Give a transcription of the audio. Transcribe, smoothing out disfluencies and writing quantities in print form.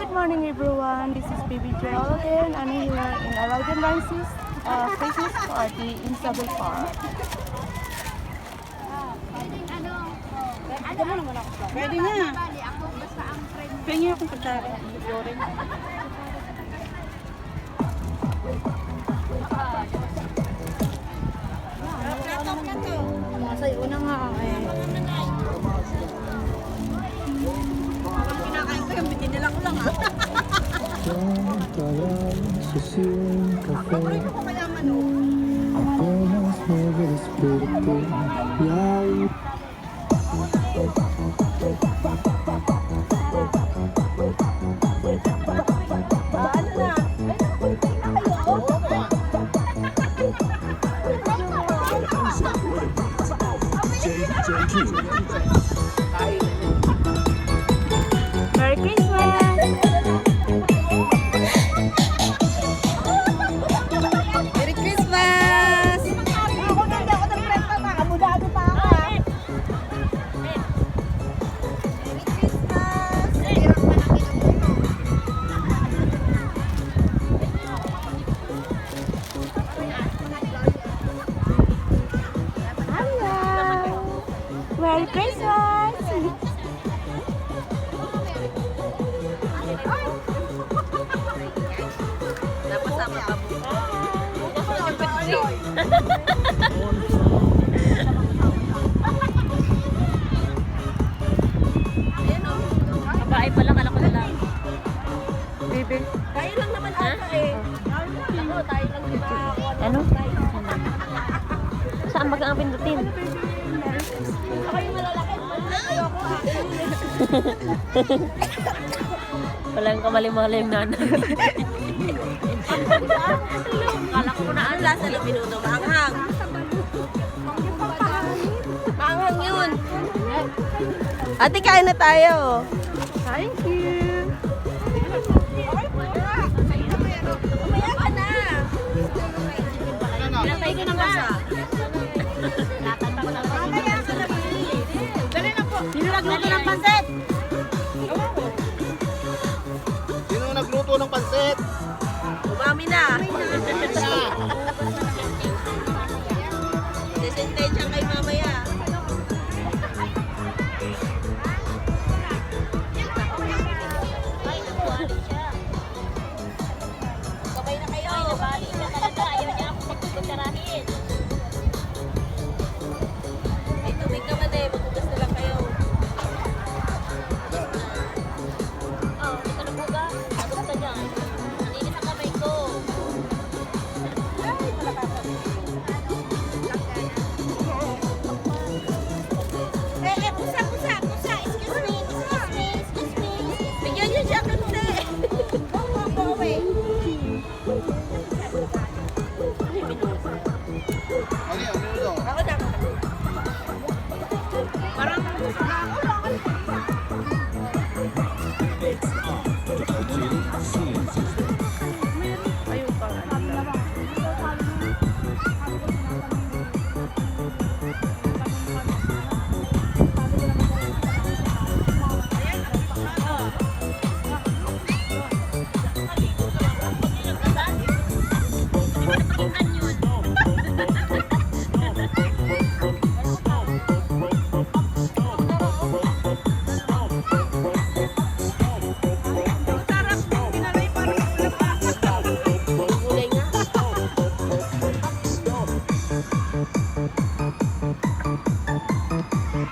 Good morning everyone, this is Baby Geraldine. I'm here in Aragon Rancis Christmas party in Sabel Park. Pwede na. Pengi akong kutsara. Sa'yo na nga eh. Kinakain ko yung bitinila ko lang ha. Paborito ko kaya manok. Merry Christmas! Merry Christmas! Ako hindi ako nag-prep pa, abudado pa ako ha. Merry Christmas! Hirap pa na Hello! Merry Christmas! Napasama ka po. Babae pala, kala ko na lang. Baby. Tayo lang naman ata eh. Ako, tayo lang diba? Ano? Saan baga ang pindutin? Ako yung malalaki. Ayoko ha. Walang kamali-mali yung nanay. Kala ko na ang lasa ng minuto. Maanghang. Maanghang yun. Ate, kain na tayo. Thank you!